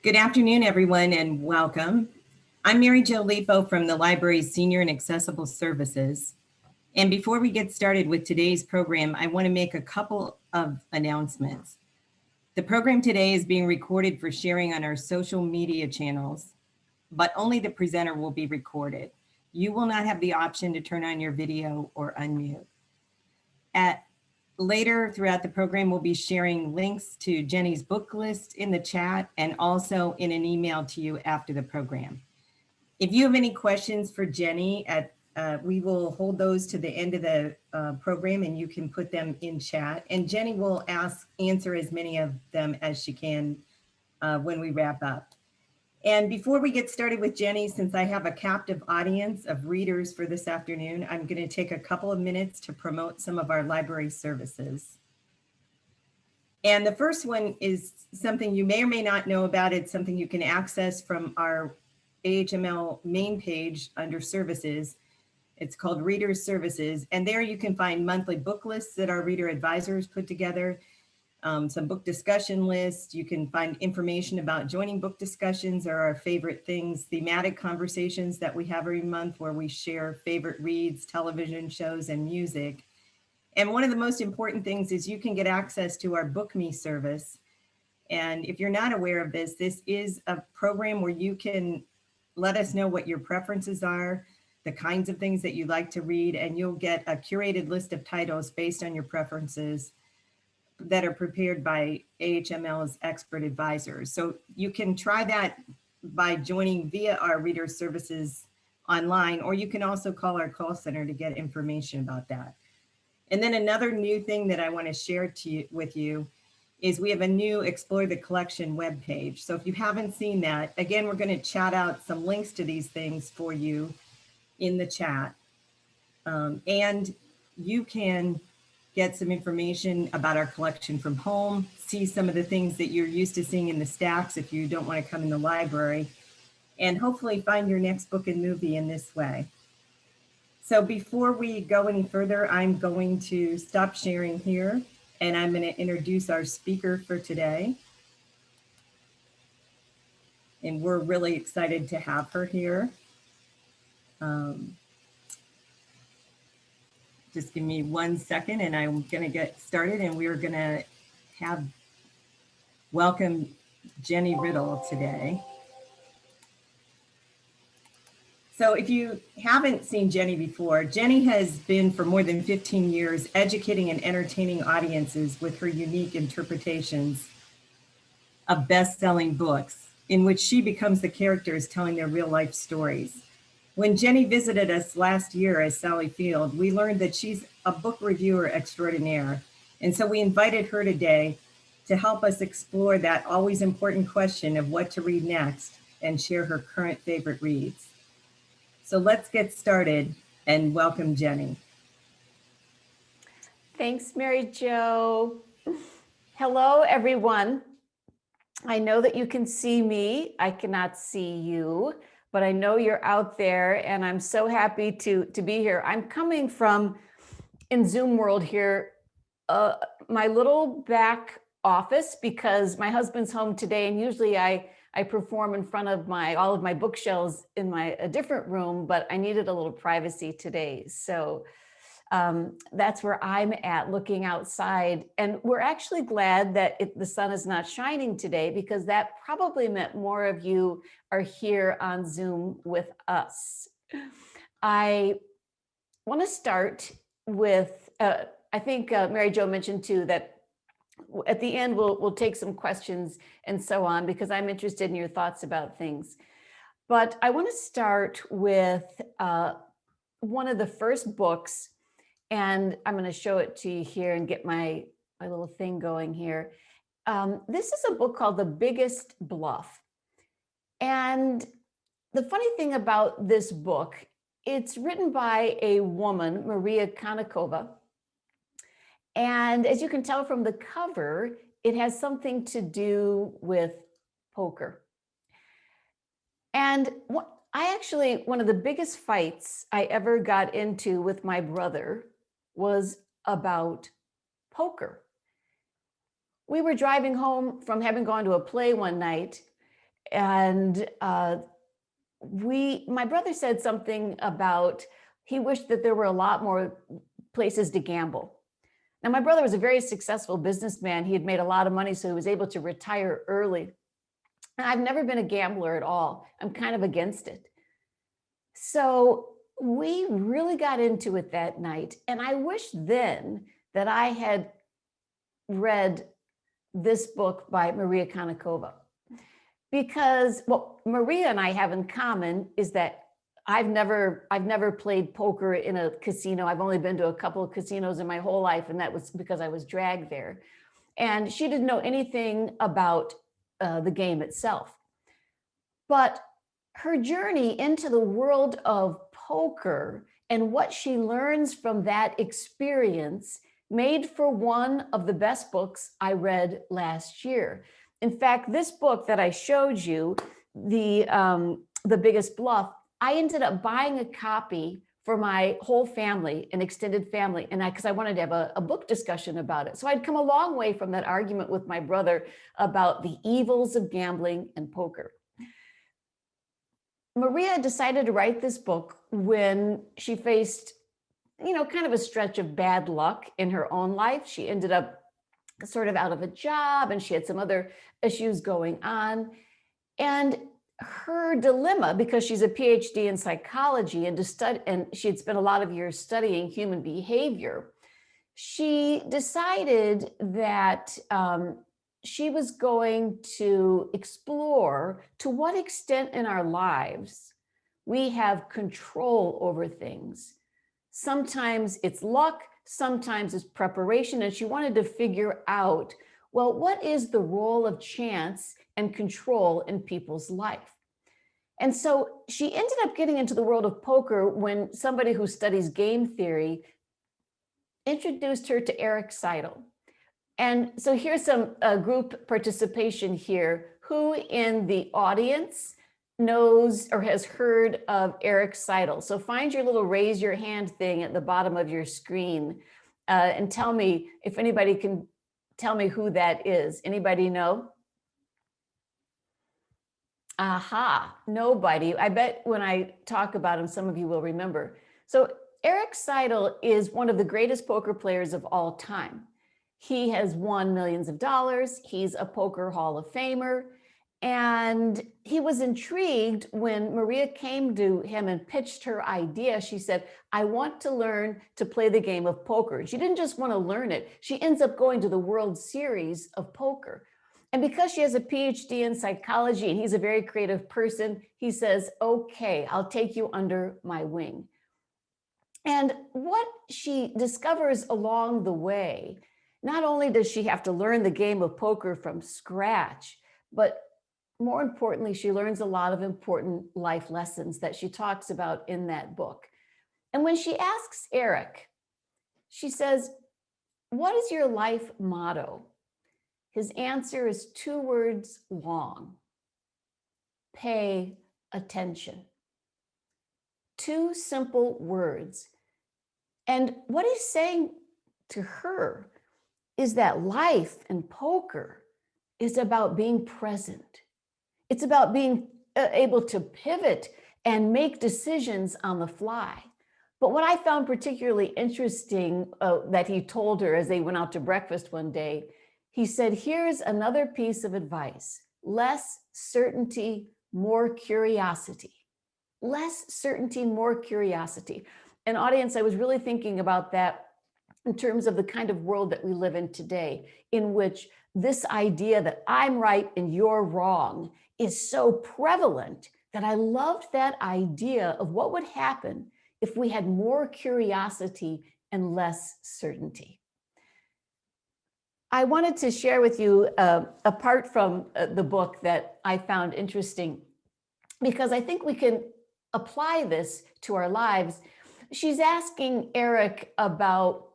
Good afternoon, everyone, and welcome. I'm Mary Jo Lipo from the library's Senior and Accessible Services. And before we get started with today's program, I want to make a couple of announcements. The program today is being recorded for sharing on our social media channels, but only the presenter will be recorded. You will not have the option to turn on your video or unmute. Later throughout the program, we'll be sharing links to Jenny's book list in the chat and also in an email to you after the program. If you have any questions for Jenny, we will hold those to the end of the program and you can put them in chat. And Jenny will answer as many of them as she can when we wrap up. And before we get started with Jenny, since I have a captive audience of readers for this afternoon, I'm going to take a couple of minutes to promote some of our library services. And the first one is something you may or may not know about. It's something you can access from our AHML main page under services. It's called Readers Services. And there you can find monthly book lists that our reader advisors put together. Some book discussion lists. You can find information about joining book discussions or our favorite things, thematic conversations that we have every month where we share favorite reads, television shows, and music. And one of the most important things is you can get access to our Book Me service. And if you're not aware of this, this is a program where you can let us know what your preferences are, the kinds of things that you like to read, and you'll get a curated list of titles based on your preferences that are prepared by AHML's expert advisors. So you can try that by joining via our reader services online, or you can also call our call center to get information about that. And then another new thing that I want to share with you is we have a new Explore the Collection webpage. So if you haven't seen that, again, we're going to chat out some links to these things for you in the chat. And you can get some information about our collection from home, see some of the things that you're used to seeing in the stacks if you don't want to come in the library, and hopefully find your next book and movie in this way. So before we go any further, I'm going to stop sharing here, and I'm going to introduce our speaker for today. And we're really excited to have her here. Just give me 1 second and I'm going to get started, and we're going to welcome Jenny Riddle today. So if you haven't seen Jenny before, Jenny has been for more than 15 years educating and entertaining audiences with her unique interpretations of best-selling books in which she becomes the characters telling their real-life stories. When Jenny visited us last year as Sally Field, we learned that she's a book reviewer extraordinaire. And so we invited her today to help us explore that always important question of what to read next and share her current favorite reads. So let's get started and welcome Jenny. Thanks, Mary Jo. Hello, everyone. I know that you can see me. I cannot see you, but I know you're out there, and I'm so happy to be here. I'm coming from, in Zoom world here, my little back office, because my husband's home today, and usually I perform in front of all of my bookshelves in a different room, but I needed a little privacy today. So that's where I'm at, looking outside. And we're actually glad that the sun is not shining today, because that probably meant more of you are here on Zoom with us. I want to start with, I think Mary Jo mentioned too, that at the end we'll take some questions and so on, because I'm interested in your thoughts about things. But I want to start with one of the first books, and I'm going to show it to you here and get my little thing going here. This is a book called The Biggest Bluff. And the funny thing about this book, it's written by a woman, Maria Konnikova. And as you can tell from the cover, it has something to do with poker. And one of the biggest fights I ever got into with my brother was about poker. We were driving home from having gone to a play one night, And my brother said something about he wished that there were a lot more places to gamble. Now, my brother was a very successful businessman. He had made a lot of money, so he was able to retire early. And I've never been a gambler at all. I'm kind of against it. So we really got into it that night. And I wish then that I had read this book by Maria Konnikova. Because what Maria and I have in common is that I've never played poker in a casino. I've only been to a couple of casinos in my whole life, and that was because I was dragged there. And she didn't know anything about the game itself. But her journey into the world of poker and what she learns from that experience made for one of the best books I read last year. In fact, this book that I showed you, the Biggest Bluff, I ended up buying a copy for my whole family, an extended family, and because I wanted to have a book discussion about it. So I'd come a long way from that argument with my brother about the evils of gambling and poker. Maria decided to write this book when she faced, kind of a stretch of bad luck in her own life. She ended up sort of out of a job, and she had some other issues going on. And her dilemma, because she's a PhD in psychology and she had spent a lot of years studying human behavior, she decided that she was going to explore to what extent in our lives we have control over things. Sometimes it's luck, sometimes it's preparation, and she wanted to figure out, well, what is the role of chance and control in people's life? And so she ended up getting into the world of poker when somebody who studies game theory introduced her to Eric Seidl. And so here's some group participation here. Who in the audience knows or has heard of Eric Seidl? So find your little raise your hand thing at the bottom of your screen and tell me if anybody can tell me who that is. Anybody know? Aha, nobody. I bet when I talk about him, some of you will remember. So Eric Seidl is one of the greatest poker players of all time. He has won millions of dollars. He's a poker Hall of Famer. And he was intrigued when Maria came to him and pitched her idea. She said, I want to learn to play the game of poker. And she didn't just want to learn it. She ends up going to the World Series of poker. And because she has a PhD in psychology and he's a very creative person, he says, okay, I'll take you under my wing. And what she discovers along the way, not only does she have to learn the game of poker from scratch, but more importantly, she learns a lot of important life lessons that she talks about in that book. And when she asks Eric, she says, what is your life motto? His answer is 2 words long: pay attention. 2 simple words. And what he's saying to her is that life and poker is about being present. It's about being able to pivot and make decisions on the fly. But what I found particularly interesting that he told her as they went out to breakfast one day, he said, here's another piece of advice: less certainty, more curiosity. Less certainty, more curiosity. And audience, I was really thinking about that in terms of the kind of world that we live in today, in which this idea that I'm right and you're wrong is so prevalent that I loved that idea of what would happen if we had more curiosity and less certainty. I wanted to share with you, apart from the book, that I found interesting, because I think we can apply this to our lives. She's asking Eric about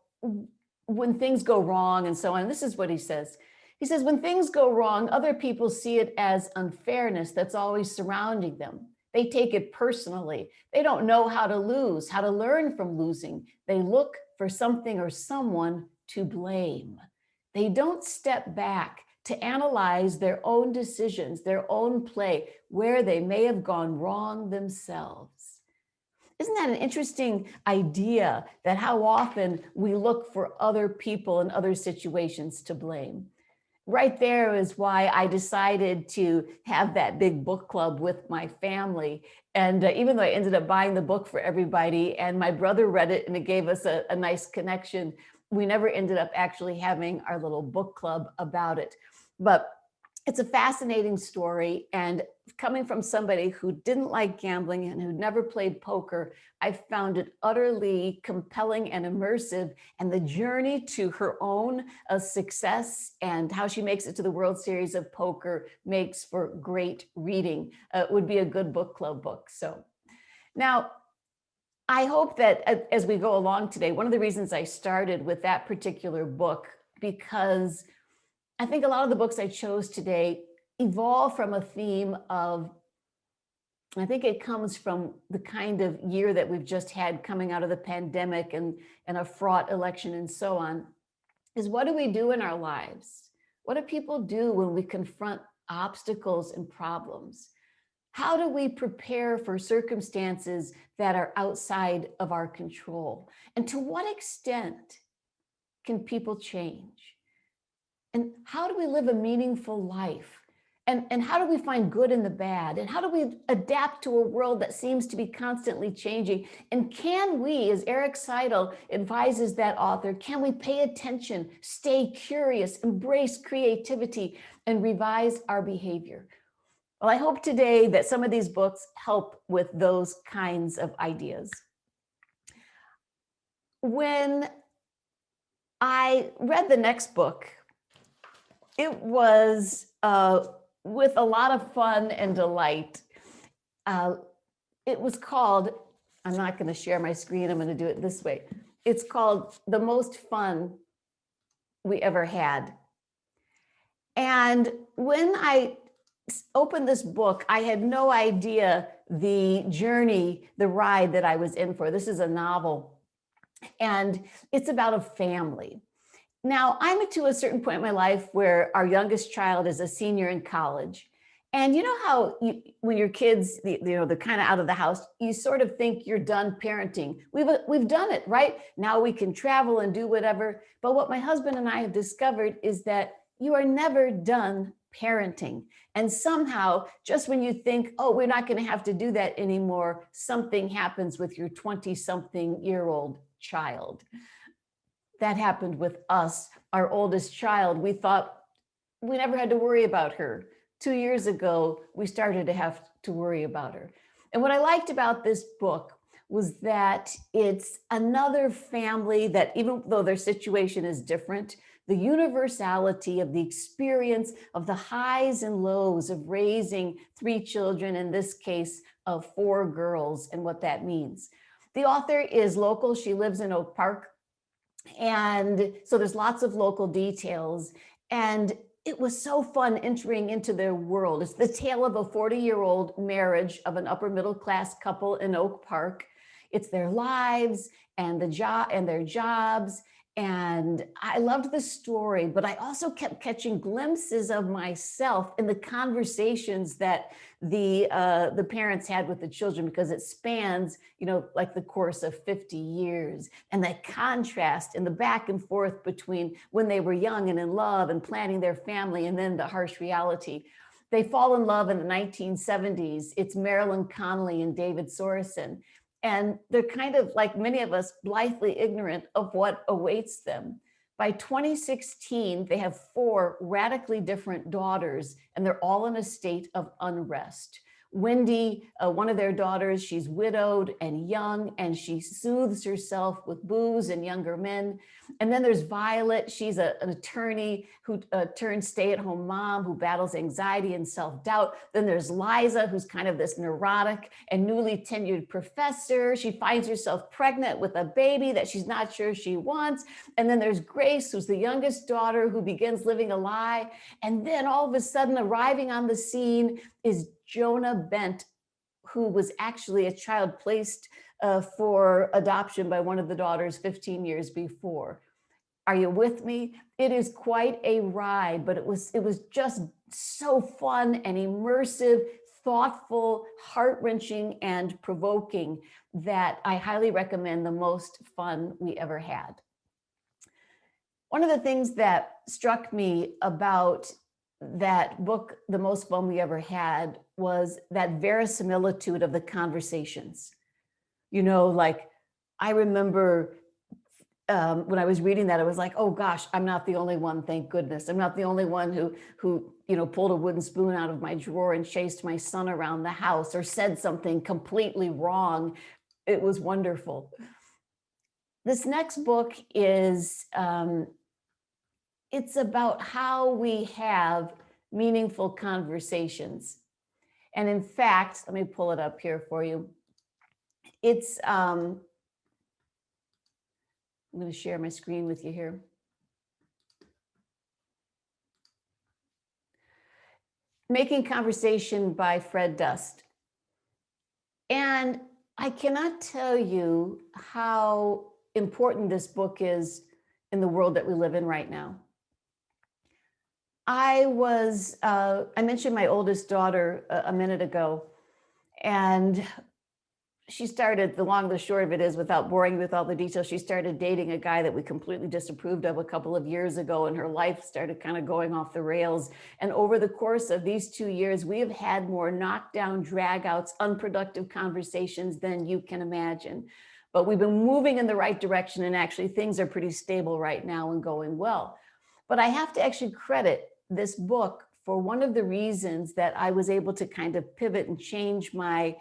when things go wrong and so on. This is what he says. He says, when things go wrong, other people see it as unfairness that's always surrounding them. They take it personally. They don't know how to lose, how to learn from losing. They look for something or someone to blame. They don't step back to analyze their own decisions, their own play, where they may have gone wrong themselves. Isn't that an interesting idea, that how often we look for other people and other situations to blame? Right there is why I decided to have that big book club with my family. And even though I ended up buying the book for everybody and my brother read it and it gave us a nice connection, we never ended up actually having our little book club about it. But it's a fascinating story, and coming from somebody who didn't like gambling and who never played poker, I found it utterly compelling and immersive. And the journey to her own success and how she makes it to the World Series of Poker makes for great reading. Would be a good book club book. So now, I hope that as we go along today, one of the reasons I started with that particular book, because I think a lot of the books I chose today evolve from a theme of, I think it comes from the kind of year that we've just had coming out of the pandemic and a fraught election and so on, is what do we do in our lives? What do people do when we confront obstacles and problems? How do we prepare for circumstances that are outside of our control? And to what extent can people change? And how do we live a meaningful life? And how do we find good in the bad? And how do we adapt to a world that seems to be constantly changing? And can we, as Eric Seidl advises that author, can we pay attention, stay curious, embrace creativity, and revise our behavior? Well, I hope today that some of these books help with those kinds of ideas. When I read the next book, it was with a lot of fun and delight. It was called, I'm not going to share my screen, I'm going to do it this way. It's called The Most Fun We Ever Had. And when I opened this book, I had no idea the journey, the ride that I was in for. This is a novel, and it's about a family. Now, I'm to a certain point in my life where our youngest child is a senior in college. And you know how when your kids, they're kind of out of the house, you sort of think you're done parenting. We've done it, right? Now we can travel and do whatever. But what my husband and I have discovered is that you are never done parenting. And somehow, just when you think, oh, we're not going to have to do that anymore, something happens with your 20-something-year-old child. That happened with us, our oldest child. We thought we never had to worry about her. 2 years ago, we started to have to worry about her. And what I liked about this book was that it's another family that, even though their situation is different, the universality of the experience of the highs and lows of raising 3 children, in this case of 4 girls, and what that means. The author is local. She lives in Oak Park. And so there's lots of local details. And it was so fun entering into their world. It's the tale of a 40-year-old marriage of an upper middle class couple in Oak Park. It's their lives and their jobs. And I loved the story, but I also kept catching glimpses of myself in the conversations that the parents had with the children, because it spans, like the course of 50 years. And that contrast and the back and forth between when they were young and in love and planning their family, and then the harsh reality. They fall in love in the 1970s. It's Marilyn Connolly and David Sorensen. And they're kind of, like many of us, blithely ignorant of what awaits them. By 2016, they have 4 radically different daughters, and they're all in a state of unrest. Wendy, one of their daughters, she's widowed and young, and she soothes herself with booze and younger men. And then there's Violet. She's an attorney who turned stay-at-home mom who battles anxiety and self-doubt. Then there's Liza, who's kind of this neurotic and newly tenured professor. She finds herself pregnant with a baby that she's not sure she wants. And then there's Grace, who's the youngest daughter, who begins living a lie. And then all of a sudden, arriving on the scene is Jonah Bent, who was actually a child placed for adoption by one of the daughters 15 years before. Are you with me? It is quite a ride, but it was just so fun and immersive, thoughtful, heart-wrenching, and provoking that I highly recommend. The most fun we ever had. One of the things that struck me about that book, The Most Fun We Ever Had, was that verisimilitude of the conversations. You know, like I remember when I was reading that, I was like, oh gosh, I'm not the only one, thank goodness. I'm not the only one who pulled a wooden spoon out of my drawer and chased my son around the house or said something completely wrong. It was wonderful. This next book is, it's about how we have meaningful conversations. And in fact, let me pull it up here for you. It's, I'm going to share my screen with you here. Making Conversation by Fred Dust. And I cannot tell you how important this book is in the world that we live in right now. I mentioned my oldest daughter a minute ago, and she started, the long, the short of it is, without boring you with all the details, she started dating a guy that we completely disapproved of a couple of years ago, and her life started kind of going off the rails. And over the course of these 2 years, we have had more knockdown, drag-outs, unproductive conversations than you can imagine. But we've been moving in the right direction, and actually things are pretty stable right now and going well. But I have to actually credit this book for one of the reasons that I was able to kind of pivot and change my,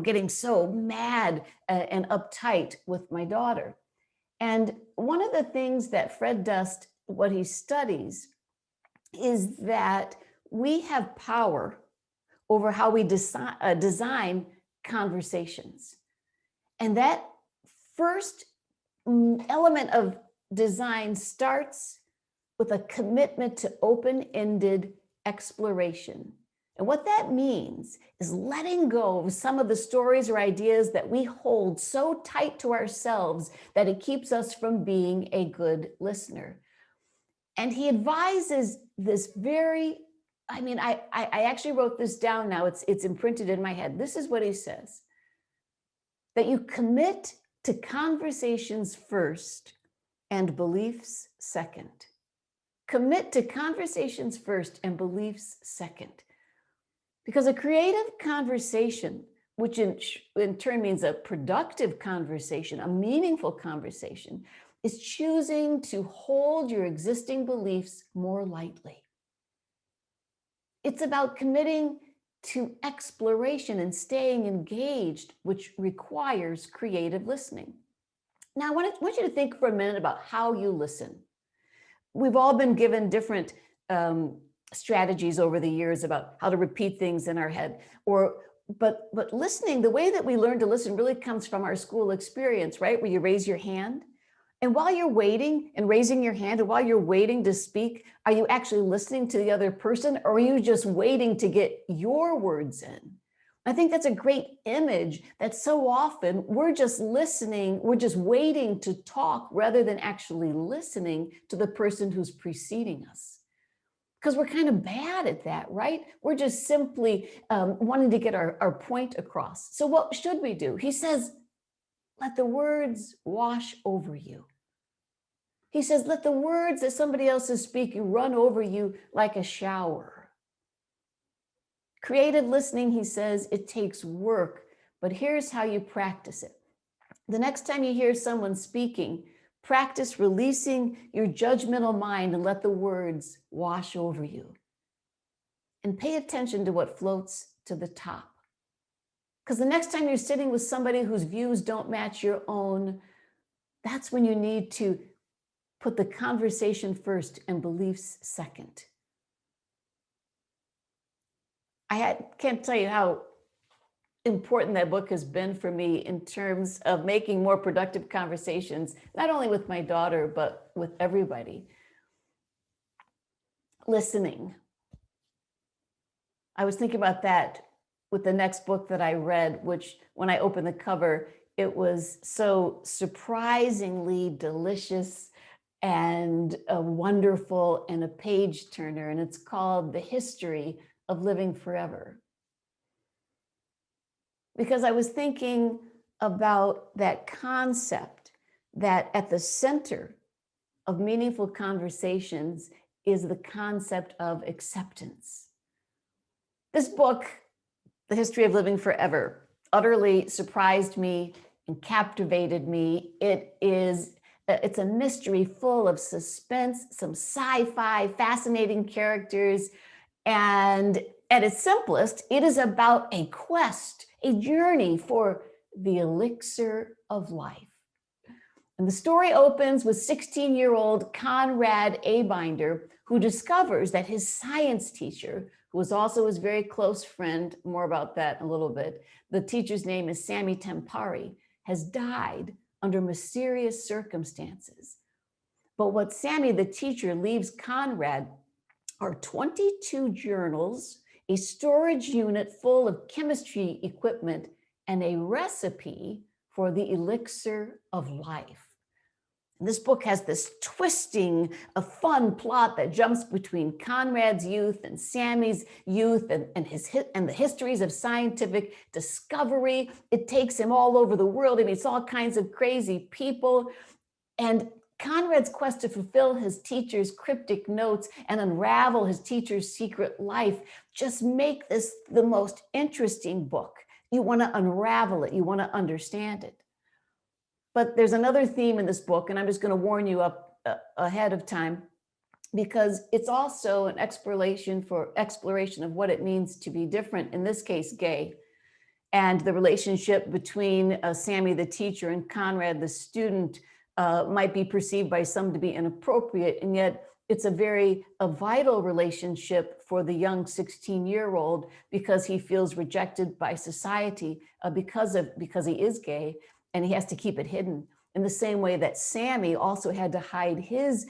getting so mad and uptight with my daughter. And one of the things that Fred Dust, what he studies, is that we have power over how we design conversations. And that first element of design starts with a commitment to open-ended exploration. And what that means is letting go of some of the stories or ideas that we hold so tight to ourselves that it keeps us from being a good listener. And he advises this very, I actually wrote this down now, it's imprinted in my head. This is what he says: that you commit to conversations first and beliefs second. Commit to conversations first and beliefs second. Because a creative conversation, which in turn means a productive conversation, a meaningful conversation, is choosing to hold your existing beliefs more lightly. It's about committing to exploration and staying engaged, which requires creative listening. Now, I want you to think for a minute about how you listen. We've all been given different strategies over the years about how to repeat things in our head, but listening, the way that we learn to listen really comes from our school experience, right? Where you raise your hand, and while you're waiting and raising your hand, and while you're waiting to speak, are you actually listening to the other person, or are you just waiting to get your words in? I think that's a great image that so often we're just listening, we're just waiting to talk rather than actually listening to the person who's preceding us. Because we're kind of bad at that, right? We're just simply wanting to get our point across. So what should we do? He says, let the words wash over you. He says, let the words that somebody else is speaking run over you like a shower. Creative listening, he says, it takes work, but here's how you practice it. The next time you hear someone speaking, practice releasing your judgmental mind and let the words wash over you. And pay attention to what floats to the top. Because the next time you're sitting with somebody whose views don't match your own, that's when you need to put the conversation first and beliefs second. Can't tell you how important that book has been for me in terms of making more productive conversations, not only with my daughter, but with everybody. Listening. I was thinking about that with the next book that I read, which when I opened the cover, it was so surprisingly delicious and a wonderful and a page turner, and it's called The History of Living Forever. Because I was thinking about that concept that at the center of meaningful conversations is the concept of acceptance. This book, The History of Living Forever, utterly surprised me and captivated me. It's a mystery full of suspense, some sci-fi, fascinating characters, and at its simplest, it is about a quest, a journey for the elixir of life. And the story opens with 16-year-old Conrad Abinder, who discovers that his science teacher, who was also his very close friend, more about that in a little bit, the teacher's name is Sammy Tempari, has died under mysterious circumstances. But what Sammy, the teacher, leaves Conrad are 22 journals, a storage unit full of chemistry equipment, and a recipe for the elixir of life. And this book has this twisting, a fun plot that jumps between Conrad's youth and Sammy's youth and the histories of scientific discovery. It takes him all over the world. He meets all kinds of crazy people. And Conrad's quest to fulfill his teacher's cryptic notes and unravel his teacher's secret life just make this the most interesting book. You want to unravel it. You want to understand it. But there's another theme in this book, and I'm just going to warn you up ahead of time, because it's also an exploration of what it means to be different, in this case, gay, and the relationship between Sammy, the teacher, and Conrad, the student, might be perceived by some to be inappropriate, and yet it's a vital relationship for the young 16-year-old because he feels rejected by society because he is gay, and he has to keep it hidden. In the same way that Sammy also had to hide his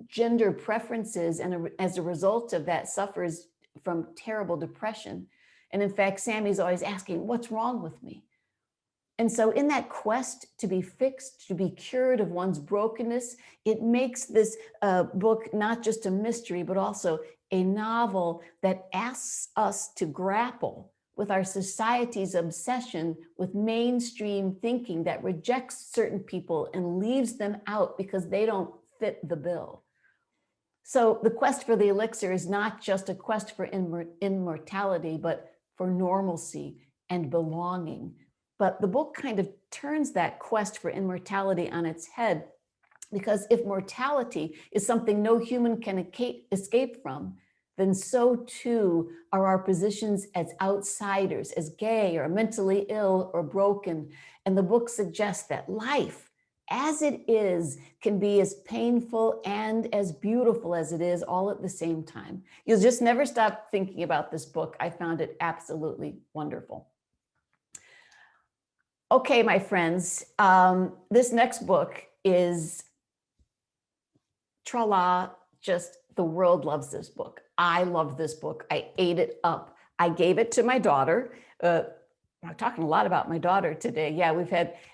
gender preferences, and as a result of that suffers from terrible depression. And in fact, Sammy's always asking, what's wrong with me? And so in that quest to be fixed, to be cured of one's brokenness, it makes this book not just a mystery, but also a novel that asks us to grapple with our society's obsession with mainstream thinking that rejects certain people and leaves them out because they don't fit the bill. So the quest for the elixir is not just a quest for immortality, but for normalcy and belonging. But the book kind of turns that quest for immortality on its head, because if mortality is something no human can escape from, then so too are our positions as outsiders, as gay or mentally ill or broken. And the book suggests that life, as it is, can be as painful and as beautiful as it is, all at the same time. You'll just never stop thinking about this book. I found it absolutely wonderful. Okay, my friends, this next book is tra-la, just the world loves this book. I love this book. I ate it up. I gave it to my daughter. I'm talking a lot about my daughter today. Yeah,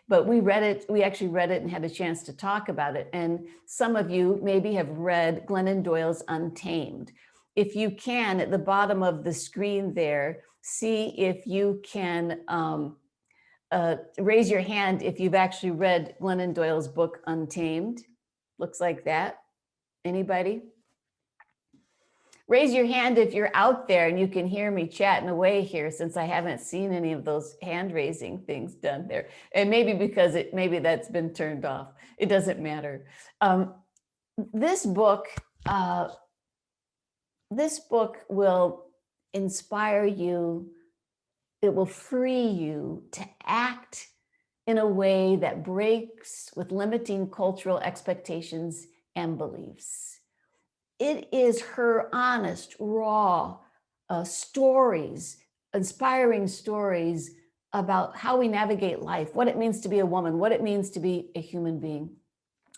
but we read it. We actually read it and had a chance to talk about it. And some of you maybe have read Glennon Doyle's Untamed. If you can, at the bottom of the screen there, see if you can raise your hand if you've actually read Glennon Doyle's book, Untamed. Looks like that. Anybody? Raise your hand if you're out there and you can hear me chatting away here, since I haven't seen any of those hand raising things done there. And maybe because maybe that's been turned off. It doesn't matter. This book will inspire you. It will free you to act in a way that breaks with limiting cultural expectations and beliefs. It is her honest, raw stories, inspiring stories about how we navigate life, what it means to be a woman, what it means to be a human being.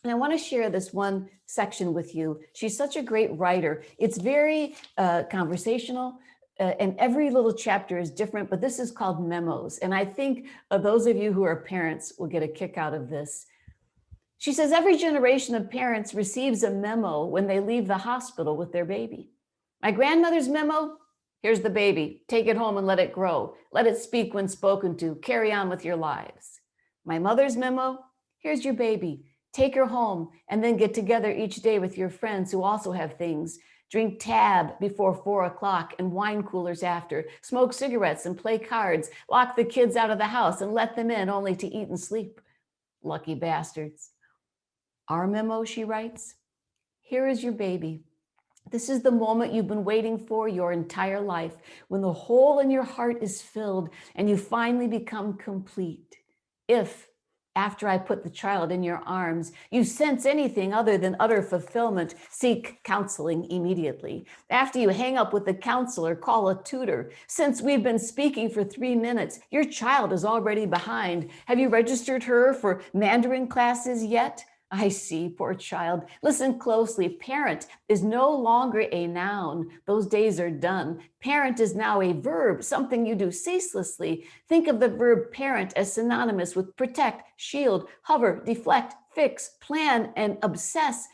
And I want to share this one section with you. She's such a great writer. It's very conversational, and every little chapter is different, but this is called Memos. And I think those of you who are parents will get a kick out of this. She says every generation of parents receives a memo when they leave the hospital with their baby. My grandmother's memo, here's the baby. Take it home and let it grow. Let it speak when spoken to. Carry on with your lives. My mother's memo, here's your baby. Take her home and then get together each day with your friends who also have things. Drink tab before 4 o'clock and wine coolers after. Smoke cigarettes and play cards. Lock the kids out of the house and let them in only to eat and sleep. Lucky bastards. Our memo, she writes, here is your baby. This is the moment you've been waiting for your entire life, when the hole in your heart is filled and you finally become complete. If, after I put the child in your arms, you sense anything other than utter fulfillment, seek counseling immediately. After you hang up with the counselor, call a tutor. Since we've been speaking for 3 minutes, your child is already behind. Have you registered her for Mandarin classes yet? I see, poor child. Listen closely. Parent is no longer a noun. Those days are done. Parent is now a verb, something you do ceaselessly. Think of the verb parent as synonymous with protect, shield, hover, deflect, fix, plan, and obsess.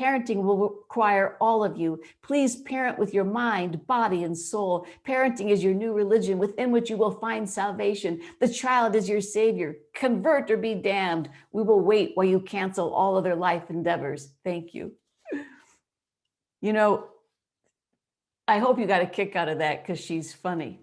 Parenting will require all of you. Please parent with your mind, body, and soul. Parenting is your new religion within which you will find salvation. The child is your savior. Convert or be damned. We will wait while you cancel all other life endeavors. Thank you. You know, I hope you got a kick out of that because she's funny.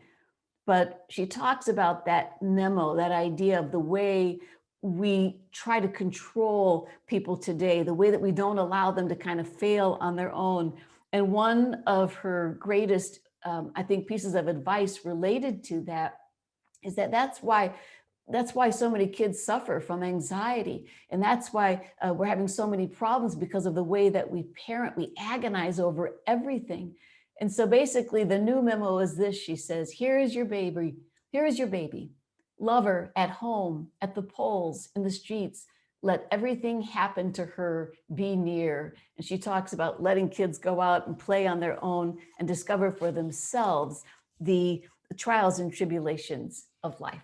But she talks about that memo, that idea of the way we try to control people today, the way that we don't allow them to kind of fail on their own. And one of her greatest, I think, pieces of advice related to that is that that's why so many kids suffer from anxiety. And that's why we're having so many problems, because of the way that we parent. We agonize over everything. And so basically the new memo is this. She says, here is your baby. Here is your baby. Love her at home, at the polls, in the streets. Let everything happen to her. Be near. And she talks about letting kids go out and play on their own and discover for themselves the trials and tribulations of life.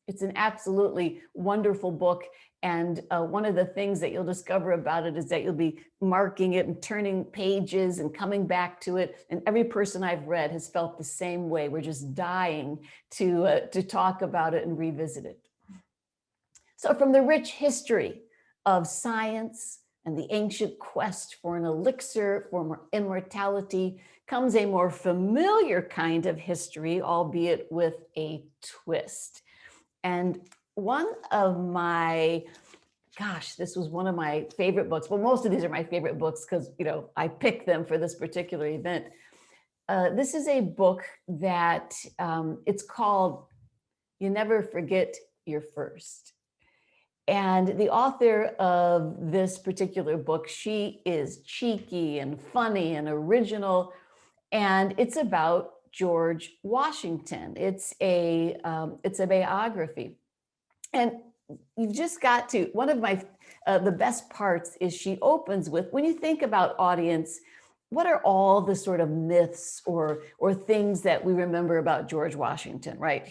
It's an absolutely wonderful book. And one of the things that you'll discover about it is that you'll be marking it and turning pages and coming back to it. And every person I've read has felt the same way. We're just dying to talk about it and revisit it. So from the rich history of science and the ancient quest for an elixir for immortality comes a more familiar kind of history, albeit with a twist. And one of my, this was one of my favorite books. Well, most of these are my favorite books because, I picked them for this particular event. This is a book that it's called You Never Forget Your First. And the author of this particular book, she is cheeky and funny and original. And it's about George Washington. It's a biography. And you've just got to, one of my, the best parts is she opens with, when you think about audience, what are all the sort of myths or things that we remember about George Washington, right?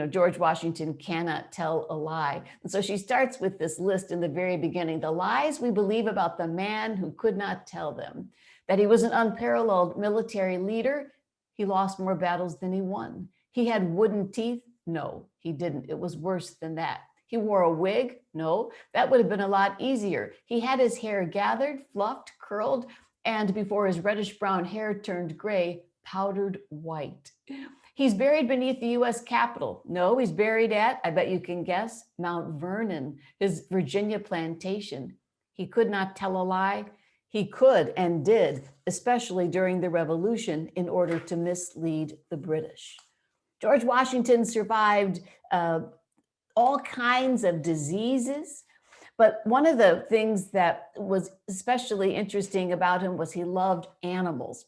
George Washington cannot tell a lie. And so she starts with this list in the very beginning, the lies we believe about the man who could not tell them, that he was an unparalleled military leader. He lost more battles than he won. He had wooden teeth. No, he didn't. It was worse than that. He wore a wig. No, that would have been a lot easier. He had his hair gathered, fluffed, curled, and before his reddish brown hair turned gray, powdered white. He's buried beneath the US Capitol. No, he's buried at, I bet you can guess, Mount Vernon, his Virginia plantation. He could not tell a lie. He could and did, especially during the Revolution, in order to mislead the British. George Washington survived all kinds of diseases. But one of the things that was especially interesting about him was he loved animals.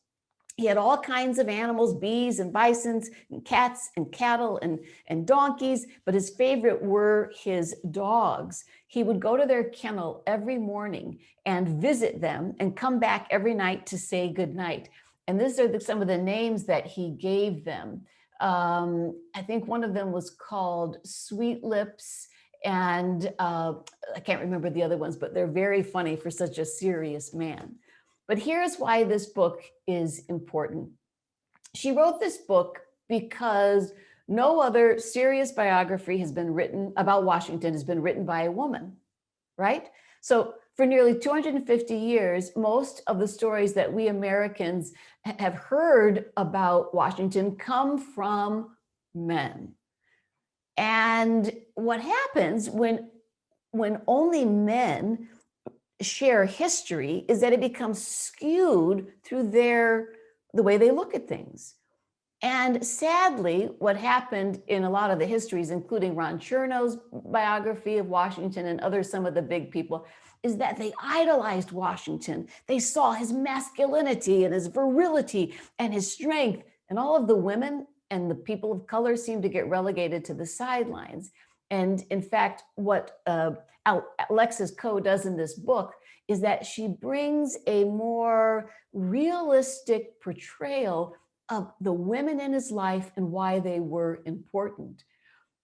He had all kinds of animals, bees and bisons and cats and cattle and donkeys, but his favorite were his dogs. He would go to their kennel every morning and visit them and come back every night to say goodnight. And these are some of the names that he gave them. I think one of them was called Sweet Lips, And I can't remember the other ones, but they're very funny for such a serious man. But here's why this book is important. She wrote this book because no other serious biography has been written about Washington has been written by a woman, right? So for nearly 250 years, most of the stories that we Americans have heard about Washington come from men. And what happens when only men share history is that it becomes skewed through the way they look at things. And sadly, what happened in a lot of the histories, including Ron Chernow's biography of Washington and some of the big people, is that they idolized Washington. They saw his masculinity and his virility and his strength, and all of the women and the people of color seem to get relegated to the sidelines. And in fact, what Alexis Coe does in this book is that she brings a more realistic portrayal of the women in his life and why they were important.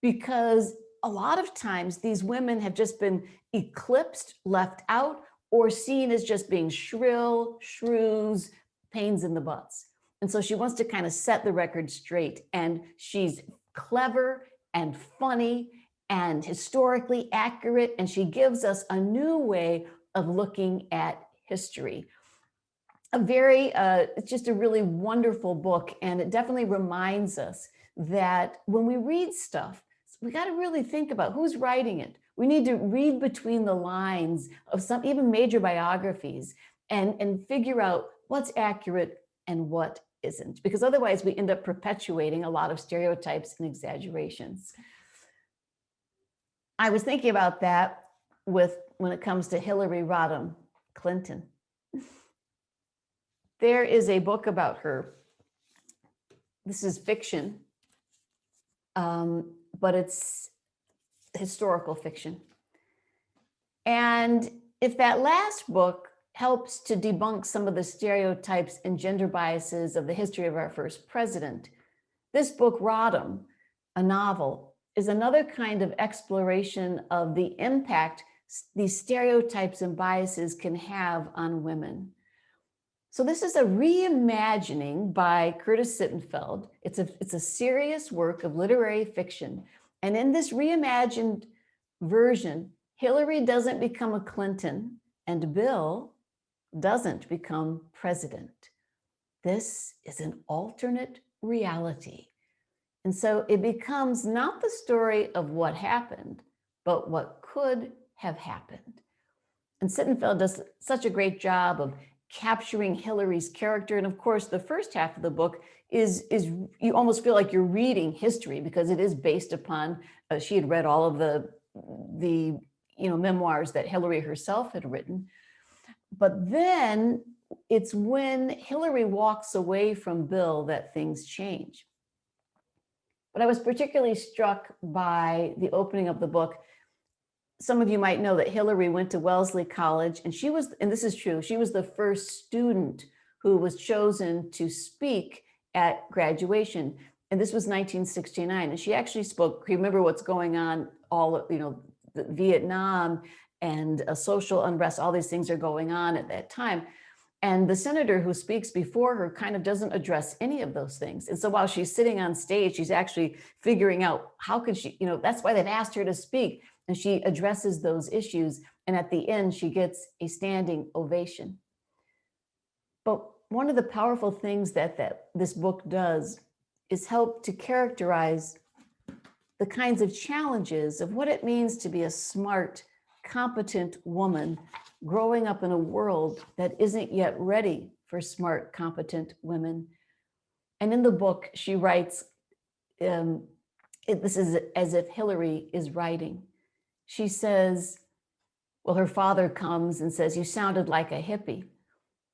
Because a lot of times these women have just been eclipsed, left out, or seen as just being shrill, shrews, pains in the butts. And so she wants to kind of set the record straight. And she's clever and funny and historically accurate. And she gives us a new way of looking at history. It's just a really wonderful book. And it definitely reminds us that when we read stuff, we got to really think about who's writing it. We need to read between the lines of some even major biographies and figure out what's accurate and what isn't, because otherwise we end up perpetuating a lot of stereotypes and exaggerations. I was thinking about that when it comes to Hillary Rodham Clinton. There is a book about her. This is fiction, but it's historical fiction. And if that last book helps to debunk some of the stereotypes and gender biases of the history of our first president, this book, Rodham, a novel, is another kind of exploration of the impact these stereotypes and biases can have on women. So this is a reimagining by Curtis Sittenfeld. It's a serious work of literary fiction. And in this reimagined version, Hillary doesn't become a Clinton and Bill doesn't become president. This is an alternate reality. And so it becomes not the story of what happened, but what could have happened. And Sittenfeld does such a great job of capturing Hillary's character. And of course, the first half of the book is you almost feel like you're reading history because it is based upon, she had read all of the memoirs that Hillary herself had written. But then it's when Hillary walks away from Bill that things change. But I was particularly struck by the opening of the book. Some of you might know that Hillary went to Wellesley College, and she was, and this is true, she was the first student who was chosen to speak at graduation. And this was 1969. And she actually spoke, remember what's going on, the Vietnam and social unrest, all these things are going on at that time. And the senator who speaks before her kind of doesn't address any of those things. And so while she's sitting on stage, she's actually figuring out how could she, that's why they've asked her to speak. And she addresses those issues. And at the end, she gets a standing ovation. But one of the powerful things that this book does is help to characterize the kinds of challenges of what it means to be a smart, competent woman growing up in a world that isn't yet ready for smart, competent women. And in the book, she writes, this is as if Hillary is writing. She says, well, her father comes and says, "You sounded like a hippie."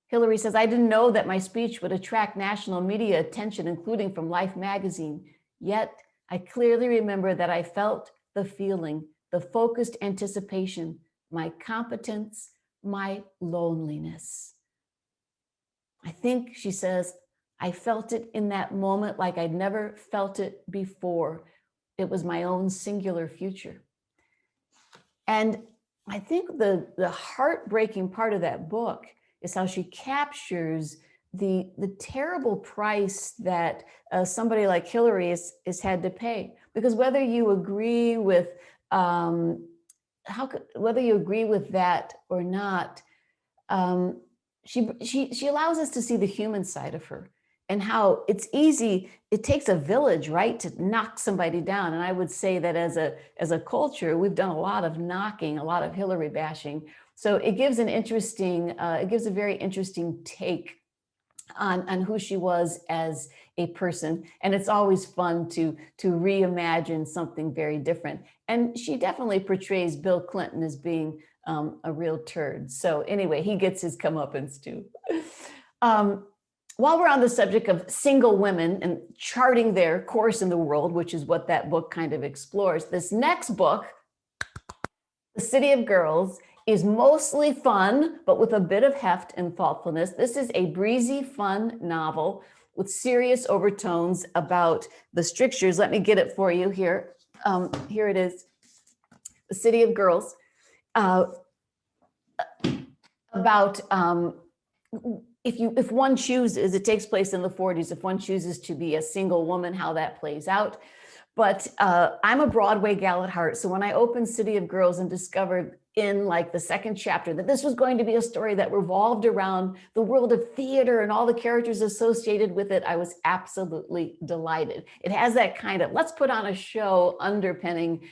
Hillary says, "I didn't know that my speech would attract national media attention, including from Life magazine. Yet I clearly remember that I felt the feeling, the focused anticipation, my competence, my loneliness." I think, she says, I felt it in that moment like I'd never felt it before. It was my own singular future. And I think the heartbreaking part of that book is how she captures the terrible price that somebody like Hillary is had to pay. Because whether you agree with whether you agree with that or not, she allows us to see the human side of her and how it's easy. It takes a village, right, to knock somebody down. And I would say that as a culture, we've done a lot of knocking, a lot of Hillary bashing. So it gives it gives a very interesting take on who she was as a person. And it's always fun to reimagine something very different. And she definitely portrays Bill Clinton as being a real turd. So anyway, he gets his comeuppance too. While we're on the subject of single women and charting their course in the world, which is what that book kind of explores, this next book, The City of Girls, is mostly fun, but with a bit of heft and thoughtfulness. This is a breezy, fun novel with serious overtones about the strictures. Let me get it for you here. Here it is, The City of Girls, about if one chooses, it takes place in the 40s, if one chooses to be a single woman, how that plays out. But I'm a Broadway gal at heart. So when I opened City of Girls and discovered in like the second chapter that this was going to be a story that revolved around the world of theater and all the characters associated with it, I was absolutely delighted. It has that kind of let's put on a show underpinning,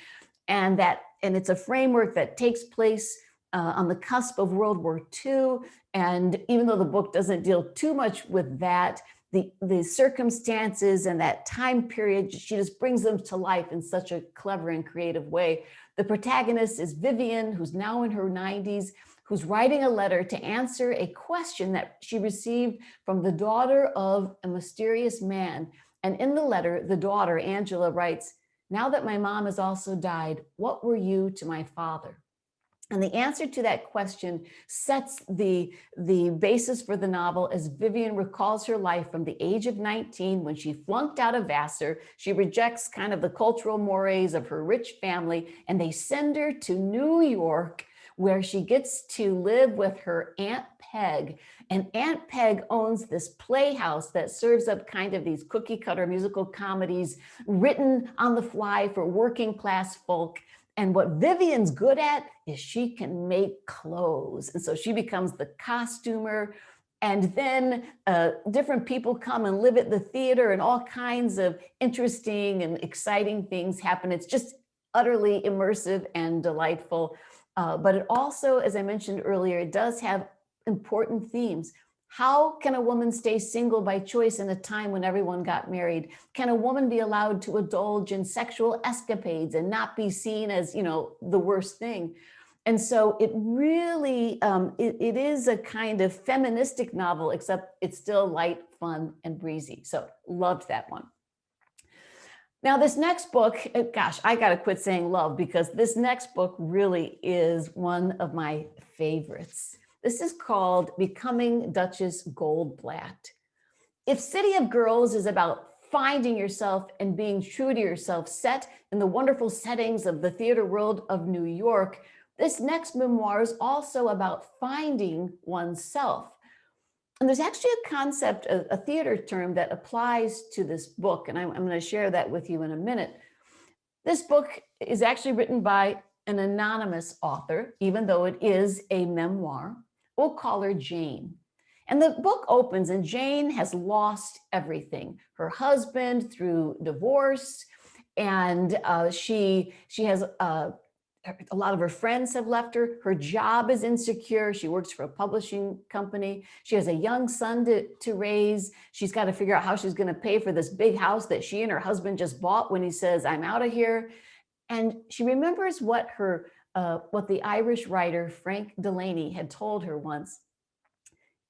and it's a framework that takes place on the cusp of World War II. And even though the book doesn't deal too much with that, the circumstances and that time period, she just brings them to life in such a clever and creative way. The protagonist is Vivian, who's now in her 90s, who's writing a letter to answer a question that she received from the daughter of a mysterious man. And in the letter, the daughter, Angela, writes, "Now that my mom has also died, what were you to my father?" And the answer to that question sets the basis for the novel as Vivian recalls her life from the age of 19 when she flunked out of Vassar. She rejects kind of the cultural mores of her rich family, and they send her to New York, where she gets to live with her Aunt Peg. And Aunt Peg owns this playhouse that serves up kind of these cookie cutter musical comedies written on the fly for working class folk. And what Vivian's good at is she can make clothes. And so she becomes the costumer. And then different people come and live at the theater, and all kinds of interesting and exciting things happen. It's just utterly immersive and delightful. But it also, as I mentioned earlier, it does have important themes. How can a woman stay single by choice in a time when everyone got married? Can a woman be allowed to indulge in sexual escapades and not be seen as, the worst thing? And so it really, it is a kind of feministic novel, except it's still light, fun, and breezy. So loved that one. Now, this next book, gosh, I got to quit saying love, because this next book really is one of my favorites. This is called Becoming Duchess Goldblatt. If City of Girls is about finding yourself and being true to yourself, set in the wonderful settings of the theater world of New York, this next memoir is also about finding oneself. And there's actually a concept, a theater term that applies to this book, and I'm going to share that with you in a minute. This book is actually written by an anonymous author, even though it is a memoir. We'll call her Jane. And the book opens, and Jane has lost everything. Her husband through divorce, and she has a lot of her friends have left her. Her job is insecure. She works for a publishing company. She has a young son to raise. She's got to figure out how she's going to pay for this big house that she and her husband just bought when he says, "I'm out of here." And she remembers what the Irish writer Frank Delaney had told her once.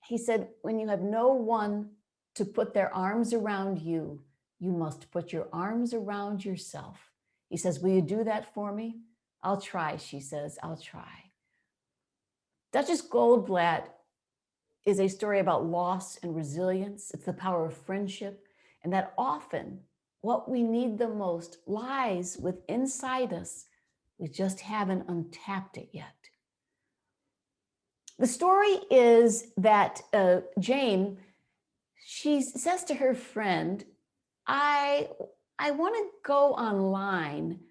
He said, "When you have no one to put their arms around you, you must put your arms around yourself." He says, "Will you do that for me?" "I'll try," she says, "I'll try." Duchess Goldblatt is a story about loss and resilience. It's the power of friendship, and that often what we need the most lies inside us, We just haven't untapped it yet. The story is that Jane, she says to her friend, I want to go online,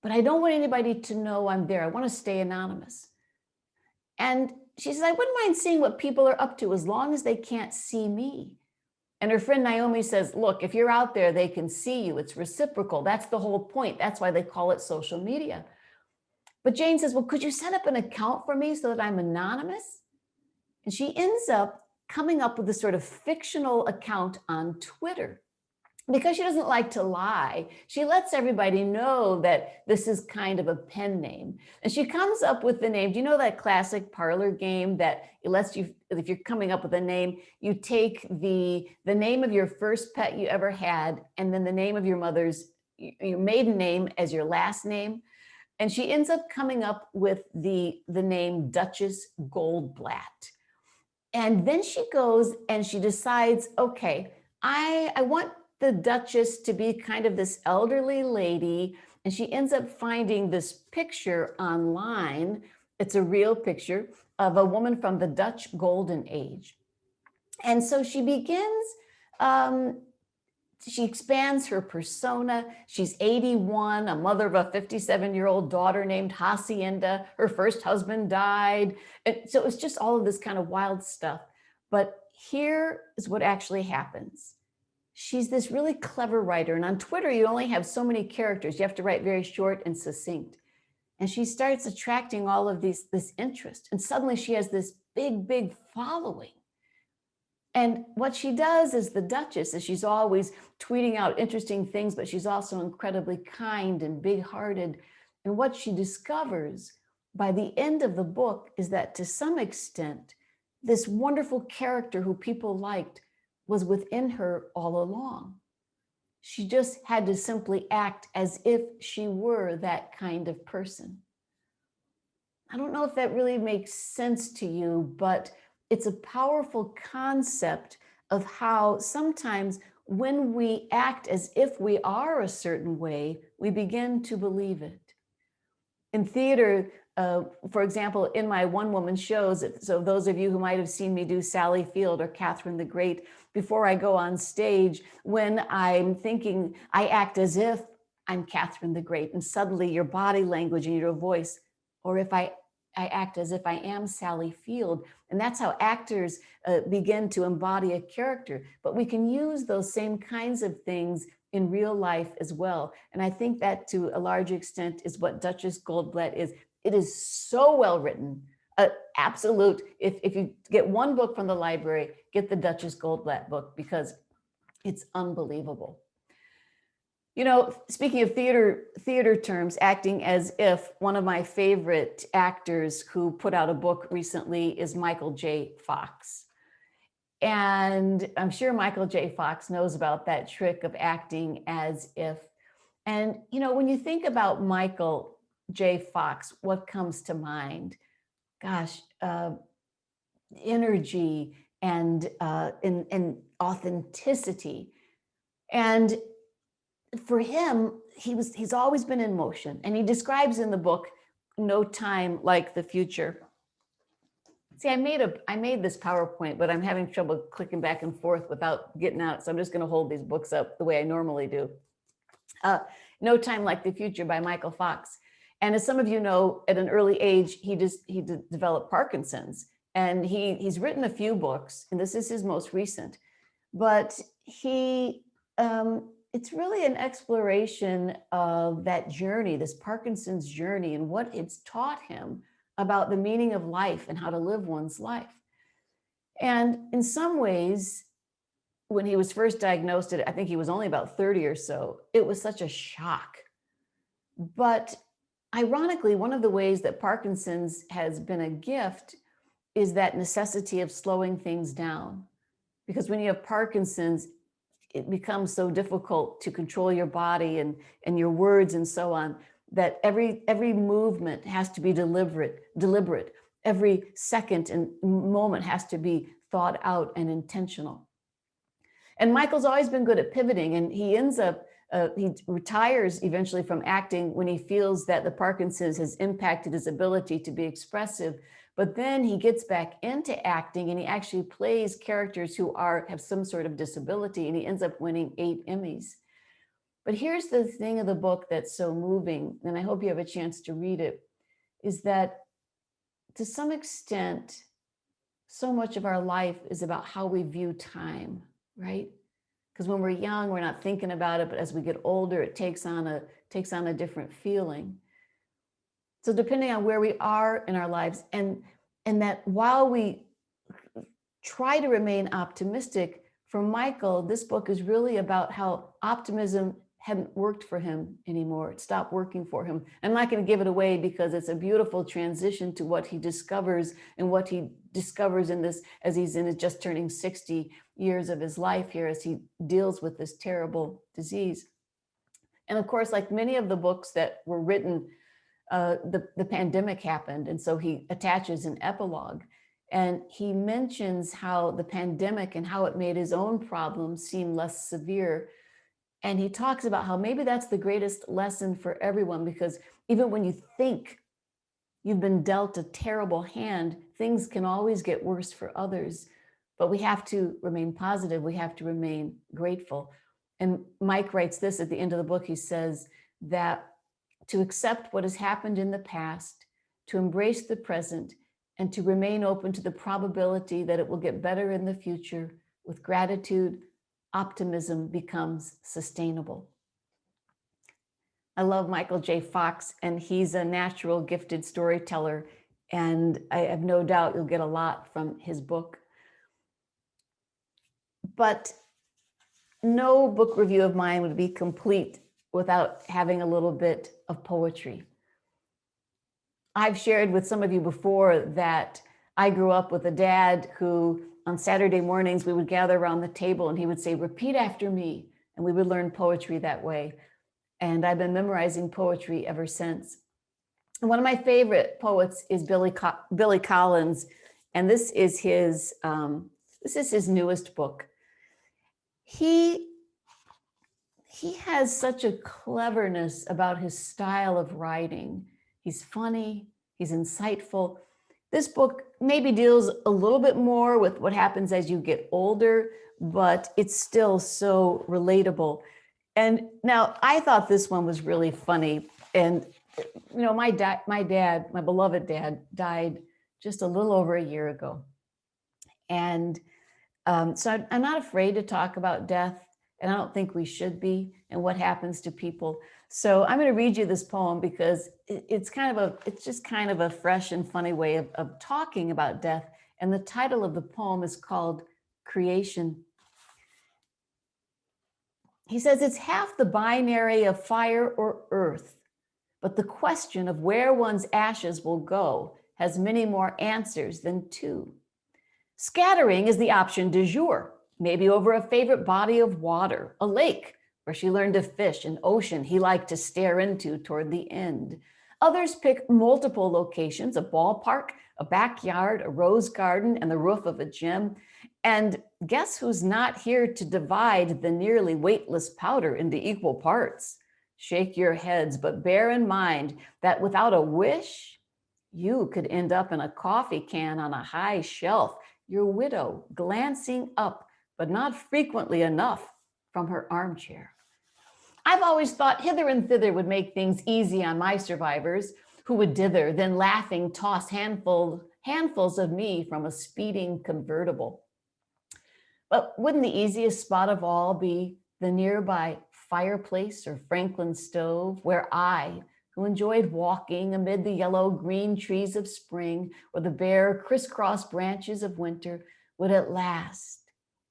but I don't want anybody to know I'm there. I want to stay anonymous. And she says, I wouldn't mind seeing what people are up to as long as they can't see me. And her friend Naomi says, look, if you're out there, they can see you. It's reciprocal. That's the whole point. That's why they call it social media. But Jane says, well, could you set up an account for me so that I'm anonymous? And she ends up coming up with this sort of fictional account on Twitter. Because she doesn't like to lie, she lets everybody know that this is kind of a pen name. And she comes up with the name. Do you know that classic parlor game that it lets you, if you're coming up with a name, you take the name of your first pet you ever had, and then the name of your mother's, your maiden name as your last name. And she ends up coming up with the name Duchess Goldblatt. And then she goes and she decides, okay, I want the Duchess to be kind of this elderly lady, and she ends up finding this picture online. It's a real picture of a woman from the Dutch Golden Age. And so she begins, she expands her persona. She's 81, a mother of a 57-year-old daughter named Hacienda. Her first husband died. And so it's just all of this kind of wild stuff. But here is what actually happens. She's this really clever writer. And on Twitter, you only have so many characters. You have to write very short and succinct. And she starts attracting all of this interest. And suddenly she has this big following. And what she does as the Duchess is she's always tweeting out interesting things, but she's also incredibly kind and big-hearted. And what she discovers by the end of the book is that to some extent, this wonderful character who people liked was within her all along. She just had to simply act as if she were that kind of person. I don't know if that really makes sense to you, but it's a powerful concept of how sometimes when we act as if we are a certain way, we begin to believe it. In theater, for example, in my one-woman shows, so those of you who might have seen me do Sally Field or Catherine the Great, before I go on stage, when I'm thinking, I act as if I'm Catherine the Great, and suddenly your body language and your voice, or if I act as if I am Sally Field. And that's how actors begin to embody a character. But we can use those same kinds of things in real life as well. And I think that to a large extent is what Duchess Goldblatt is. It is so well written, absolute. If you get one book from the library, get the Duchess Goldblatt book because it's unbelievable. You know, speaking of theater terms, acting as if, one of my favorite actors who put out a book recently is Michael J. Fox. And I'm sure Michael J. Fox knows about that trick of acting as if. And, you know, when you think about Michael J. Fox, what comes to mind? Gosh, energy and authenticity. And for him, he's always been in motion. And he describes in the book, No Time Like the Future. See, I made this PowerPoint, but I'm having trouble clicking back and forth without getting out. So I'm just going to hold these books up the way I normally do. No Time Like the Future by Michael Fox. And as some of you know, at an early age, he developed Parkinson's. And he's written a few books, and this is his most recent. But it's really an exploration of that journey, this Parkinson's journey, and what it's taught him about the meaning of life and how to live one's life. And in some ways, when he was first diagnosed, I think he was only about 30 or so, it was such a shock. But ironically, one of the ways that Parkinson's has been a gift is that necessity of slowing things down. Because when you have Parkinson's, it becomes so difficult to control your body and your words and so on, that every movement has to be deliberate. Every second and moment has to be thought out and intentional. And Michael's always been good at pivoting, and he ends up He retires eventually from acting when he feels that the Parkinson's has impacted his ability to be expressive. But then he gets back into acting and he actually plays characters who have some sort of disability, and he ends up winning 8 Emmys. But here's the thing of the book that's so moving, and I hope you have a chance to read it, is that to some extent, so much of our life is about how we view time, right? Because when we're young, we're not thinking about it, but as we get older, it takes on a different feeling. So depending on where we are in our lives, and that while we try to remain optimistic, for Michael, this book is really about how optimism hadn't worked for him anymore. It stopped working for him. I'm not going to give it away because it's a beautiful transition to what he discovers and what he discovers in this as he's in just turning 60 years of his life here as he deals with this terrible disease. And of course, like many of the books that were written, the pandemic happened. And so he attaches an epilogue. And he mentions how the pandemic and how it made his own problems seem less severe. And he talks about how maybe that's the greatest lesson for everyone, because even when you think you've been dealt a terrible hand, things can always get worse for others. But we have to remain positive. We have to remain grateful. And Mike writes this at the end of the book. He says that to accept what has happened in the past, to embrace the present, and to remain open to the probability that it will get better in the future, with gratitude, optimism becomes sustainable. I love Michael J. Fox, and he's a natural gifted storyteller, and I have no doubt you'll get a lot from his book. But no book review of mine would be complete without having a little bit of poetry. I've shared with some of you before that I grew up with a dad who on Saturday mornings we would gather around the table and he would say, "Repeat after me." And we would learn poetry that way. And I've been memorizing poetry ever since. And one of my favorite poets is Billy Collins. And this is his newest book. He has such a cleverness about his style of writing. He's funny, he's insightful. This book maybe deals a little bit more with what happens as you get older, but it's still so relatable. And now I thought this one was really funny. And, you know, my beloved dad, died just a little over a year ago. And so I'm not afraid to talk about death, and I don't think we should be, and what happens to people. So I'm going to read you this poem because it's just kind of a fresh and funny way of talking about death. And the title of the poem is called Creation. He says, it's half the binary of fire or earth, but the question of where one's ashes will go has many more answers than 2. Scattering is the option du jour, maybe over a favorite body of water, a lake where she learned to fish, an ocean he liked to stare into toward the end. Others pick multiple locations, a ballpark, a backyard, a rose garden, and the roof of a gym. And guess who's not here to divide the nearly weightless powder into equal parts? Shake your heads, but bear in mind that without a wish, you could end up in a coffee can on a high shelf, your widow glancing up, but not frequently enough, from her armchair. I've always thought hither and thither would make things easy on my survivors, who would dither, then laughing toss handfuls of me from a speeding convertible. But wouldn't the easiest spot of all be the nearby fireplace or Franklin stove, where I, who enjoyed walking amid the yellow-green trees of spring or the bare crisscross branches of winter, would at last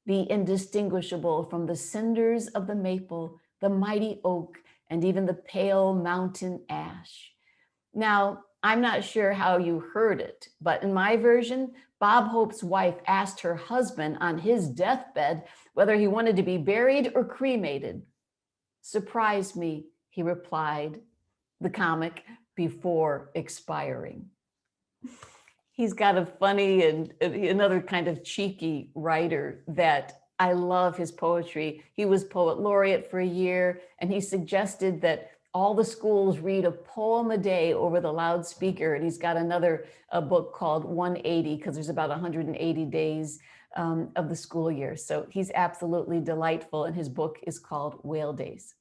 be indistinguishable from the cinders of the maple, the mighty oak, and even the pale mountain ash. Now, I'm not sure how you heard it, but in my version, Bob Hope's wife asked her husband on his deathbed whether he wanted to be buried or cremated. "Surprise me," he replied, the comic, before expiring. He's got a funny and another kind of cheeky writer that I love his poetry. He was poet laureate for a year, and he suggested that all the schools read a poem a day over the loudspeaker. And he's got another book called 180, because there's about 180 days of the school year. So he's absolutely delightful, and his book is called Whale Days.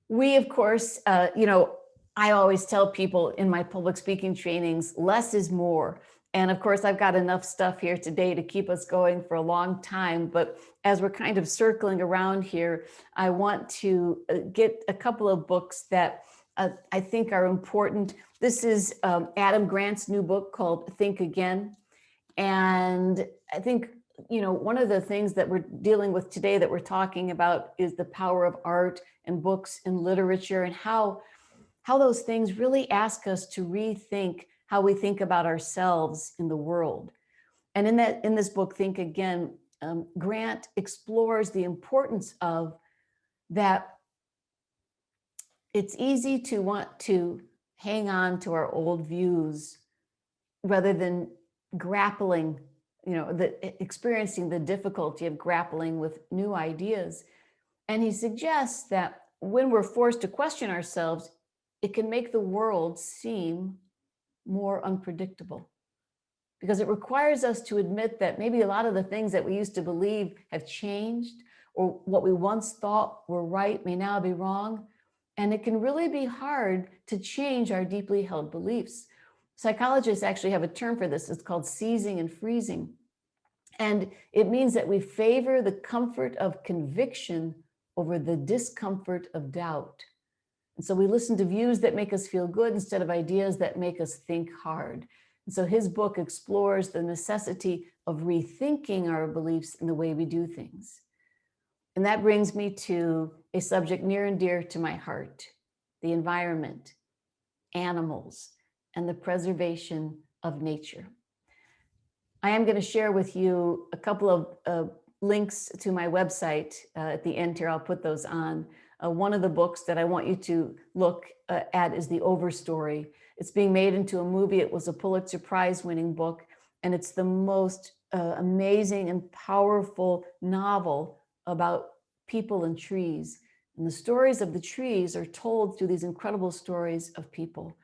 We, of course, I always tell people in my public speaking trainings, less is more. And of course, I've got enough stuff here today to keep us going for a long time. But as we're kind of circling around here, I want to get a couple of books that I think are important. This is Adam Grant's new book called Think Again. And I think, one of the things that we're dealing with today that we're talking about is the power of art and books and literature, and how those things really ask us to rethink how we think about ourselves in the world. And in this book, Think Again, Grant explores the importance of that. It's easy to want to hang on to our old views rather than grappling, experiencing the difficulty of grappling with new ideas. And he suggests that when we're forced to question ourselves, it can make the world seem more unpredictable, because it requires us to admit that maybe a lot of the things that we used to believe have changed, or what we once thought were right may now be wrong. And it can really be hard to change our deeply held beliefs. Psychologists actually have a term for this. It's called seizing and freezing. And it means that we favor the comfort of conviction over the discomfort of doubt. And so we listen to views that make us feel good instead of ideas that make us think hard. And so his book explores the necessity of rethinking our beliefs in the way we do things. And that brings me to a subject near and dear to my heart: the environment, animals, and the preservation of nature. I am going to share with you a couple of links to my website at the end here. I'll put those on. One of the books that I want you to look at is The Overstory. It's being made into a movie. It was a Pulitzer Prize winning book, and it's the most amazing and powerful novel about people and trees. And the stories of the trees are told through these incredible stories of people.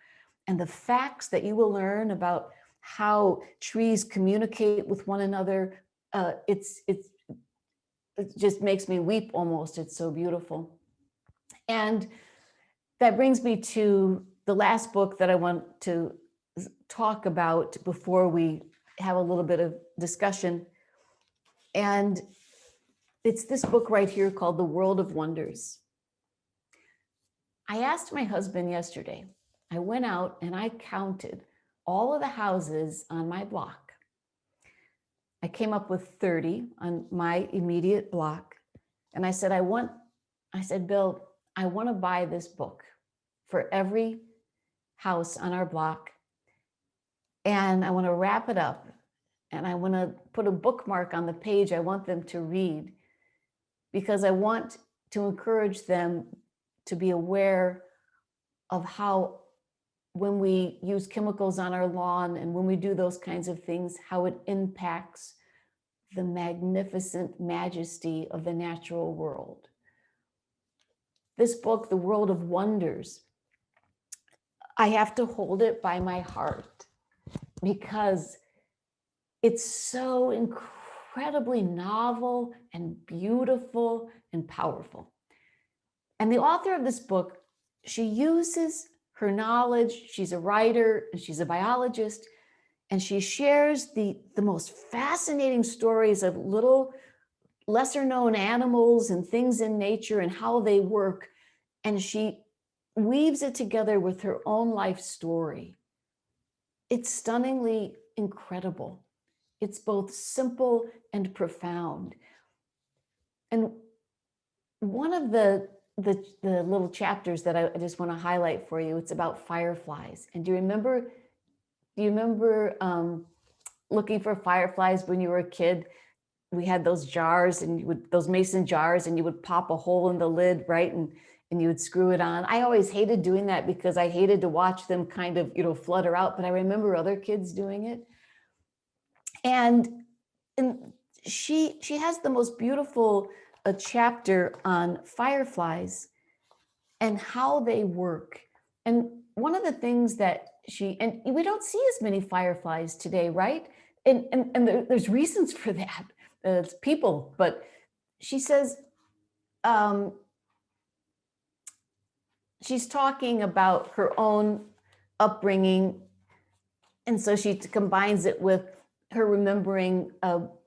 And the facts that you will learn about how trees communicate with one another, it just makes me weep almost. It's so beautiful. And that brings me to the last book that I want to talk about before we have a little bit of discussion. And it's this book right here called The World of Wonders. I asked my husband yesterday, I went out and I counted all of the houses on my block. I came up with 30 on my immediate block. And I said, Bill, I want to buy this book for every house on our block. And I want to wrap it up. And I want to put a bookmark on the page I want them to read, because I want to encourage them to be aware of how, when we use chemicals on our lawn and when we do those kinds of things, how it impacts the magnificent majesty of the natural world. This book, The World of Wonders, I have to hold it by my heart because it's so incredibly novel and beautiful and powerful. And the author of this book, she uses her knowledge. She's a writer and she's a biologist, and she shares the most fascinating stories of little lesser known animals and things in nature and how they work. And she weaves it together with her own life story. It's stunningly incredible. It's both simple and profound. And one of the little chapters that I just want to highlight for you, it's about fireflies. And do you remember looking for fireflies when you were a kid? We had those jars, and those mason jars, and you would pop a hole in the lid, right? And you would screw it on. I always hated doing that because I hated to watch them kind of, flutter out, but I remember other kids doing it. And she has the most beautiful chapter on fireflies and how they work. And one of the things that and we don't see as many fireflies today, right? And there's reasons for that. It's people, but she says, she's talking about her own upbringing. And so she combines it with her remembering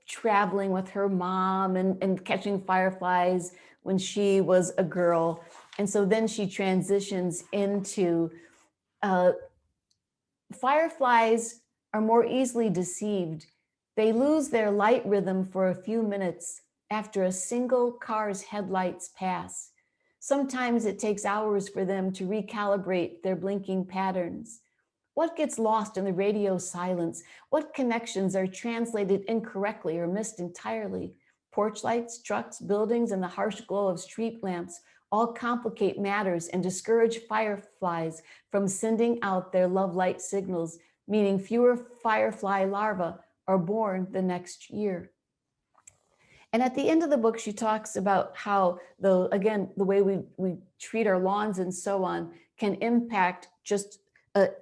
traveling with her mom and catching fireflies when she was a girl. And so then she transitions into fireflies are more easily deceived. They lose their light rhythm for a few minutes after a single car's headlights pass. Sometimes it takes hours for them to recalibrate their blinking patterns. What gets lost in the radio silence? What connections are translated incorrectly or missed entirely? Porch lights, trucks, buildings, and the harsh glow of street lamps all complicate matters and discourage fireflies from sending out their love light signals, meaning fewer firefly larvae are born the next year. And at the end of the book, she talks about how, the way we treat our lawns and so on can impact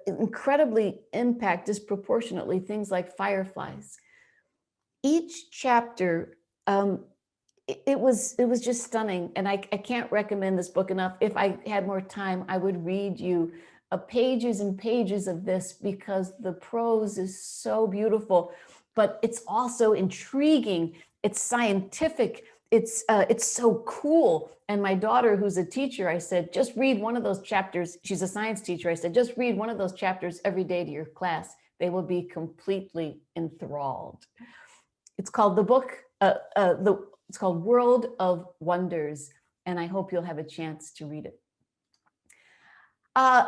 incredibly impact disproportionately things like fireflies. Each chapter, it was just stunning, and I can't recommend this book enough. If I had more time, I would read you pages and pages of this because the prose is so beautiful, but it's also intriguing. It's scientific. It's so cool. And my daughter, who's a teacher, I said, just read one of those chapters. She's a science teacher. I said, just read one of those chapters every day to your class. They will be completely enthralled. It's called it's called World of Wonders, and I hope you'll have a chance to read it.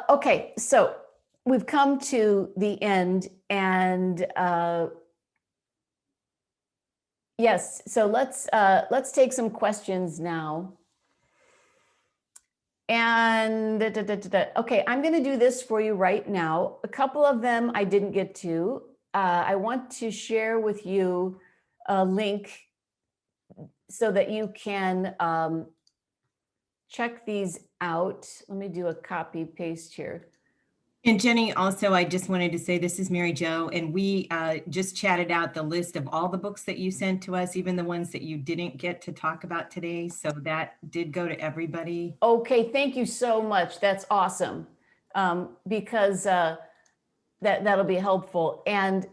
Okay, so we've come to the end, and yes, so let's take some questions now. And okay, I'm going to do this for you right now. A couple of them I didn't get to. I want to share with you a link so that you can check these out. Let me do a copy paste here. And Jenny, also, I just wanted to say, this is Mary Jo, and we just chatted out the list of all the books that you sent to us, even the ones that you didn't get to talk about today. So that did go to everybody. Okay, thank you so much. That's awesome, because that'll be helpful. And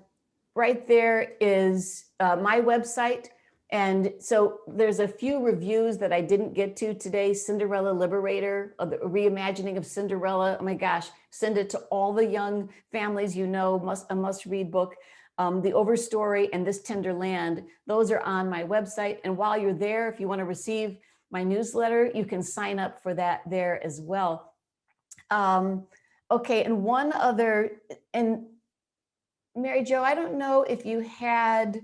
right there is my website. And so there's a few reviews that I didn't get to today. Cinderella Liberator, the reimagining of Cinderella. Oh my gosh, send it to all the young families you know, a must-read book. The Overstory and This Tender Land, those are on my website. And while you're there, if you want to receive my newsletter, you can sign up for that there as well. Okay, and one other, and Mary Jo, I don't know if you had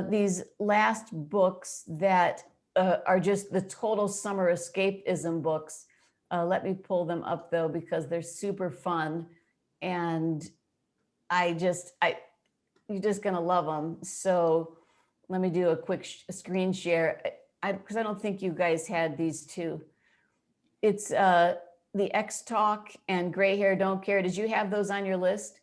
these last books that are just the total summer escapism books. Let me pull them up though, because they're super fun, and you're just gonna love them. So let me do a quick screen share, because I don't think you guys had these two. It's the X Talk and Gray Hair Don't Care. Did you have those on your list?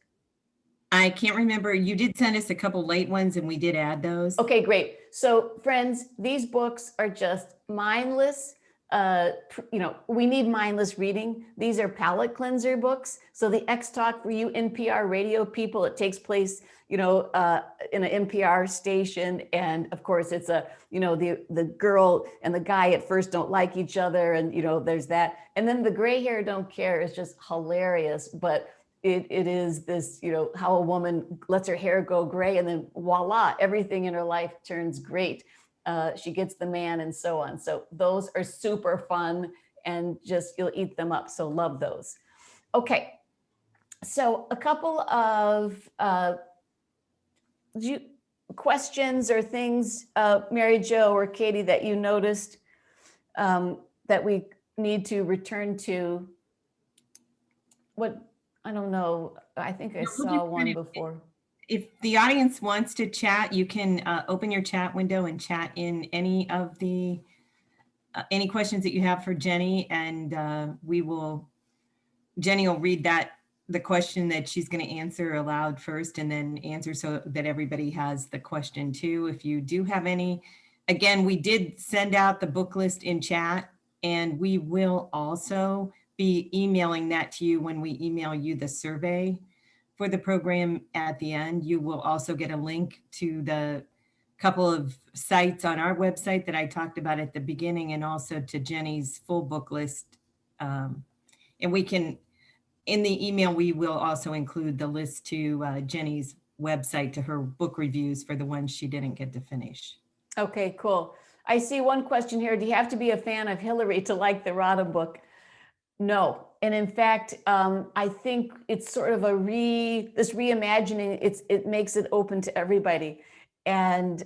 I can't remember. You did send us a couple late ones, and we did add those. Okay, great. So friends, these books are just mindless. We need mindless reading. These are palate cleanser books. So the X Talk, for you NPR radio people, it takes place, in an NPR station. And of course it's the girl and the guy at first don't like each other. And, there's that. And then the Gray Hair Don't Care is just hilarious, but it is this, how a woman lets her hair go gray and then voila, everything in her life turns great. She gets the man and so on. So those are super fun, and just, you'll eat them up. So love those. Okay. So a couple of questions or things, Mary Jo or Katie, that you noticed that we need to return to. What? I don't know. I think I saw one before. if the audience wants to chat, you can open your chat window and chat in any of the any questions that you have for Jenny, and Jenny will read the question that she's going to answer aloud first, and then answer so that everybody has the question too. If you do have any, again, we did send out the book list in chat, and we will also be emailing that to you when we email you the survey for the program at the end. You will also get a link to the couple of sites on our website that I talked about at the beginning, and also to Jenny's full book list. And we can, in the email, we will also include the list to Jenny's website to her book reviews for the ones she didn't get to finish. Okay, cool. I see one question here. Do you have to be a fan of Hillary to like the Rada book? No. And in fact, I think it's sort of this reimagining, it makes it open to everybody. And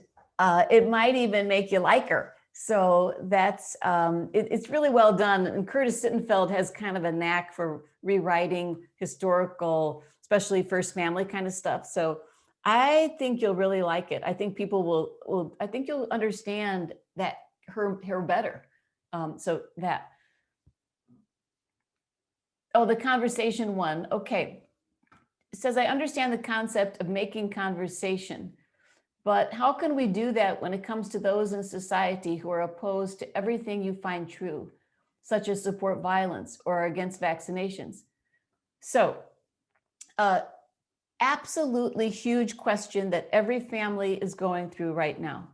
it might even make you like her. So that's, it's really well done. And Curtis Sittenfeld has kind of a knack for rewriting historical, especially first family kind of stuff. So I think you'll really like it. I think people will I think you'll understand that her better. So that. Oh, the conversation one. Okay. It says, I understand the concept of making conversation, but how can we do that when it comes to those in society who are opposed to everything you find true, such as support violence or against vaccinations? So, absolutely huge question that every family is going through right now.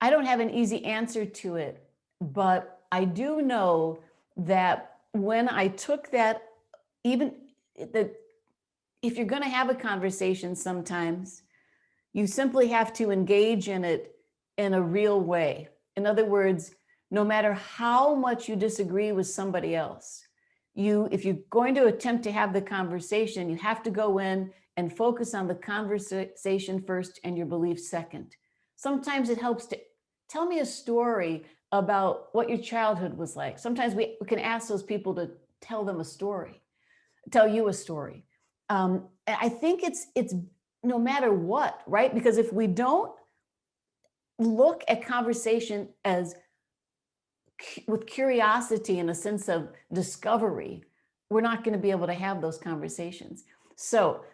I don't have an easy answer to it, but I do know that when I took that, even that if you're going to have a conversation sometimes, you simply have to engage in it in a real way. In other words, no matter how much you disagree with somebody else, if you're going to attempt to have the conversation, you have to go in and focus on the conversation first and your beliefs second. Sometimes it helps to tell me a story about what your childhood was like. Sometimes we can ask those people to tell you a story. I think it's no matter what, right? Because if we don't look at conversation as with curiosity and a sense of discovery, we're not going to be able to have those conversations. So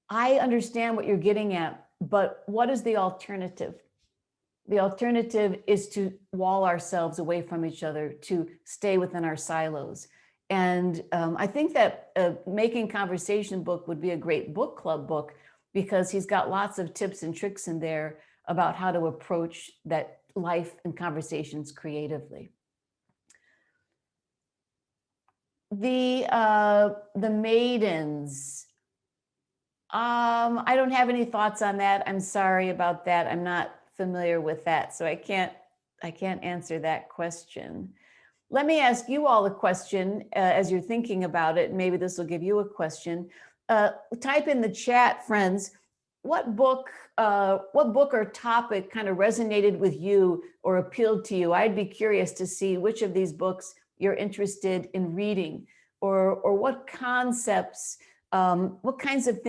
I understand what you're getting at, but what is the alternative? The alternative is to wall ourselves away from each other, to stay within our silos. And I think that Making Conversation book would be a great book club book, because he's got lots of tips and tricks in there about how to approach that life and conversations creatively. The maidens. I don't have any thoughts on that. I'm sorry about that. I'm not familiar with that, so I can't answer that question. Let me ask you all a question as you're thinking about it. Maybe this will give you a question. Type in the chat, friends, what book or topic kind of resonated with you or appealed to you? I'd be curious to see which of these books you're interested in reading, or what concepts, what kinds of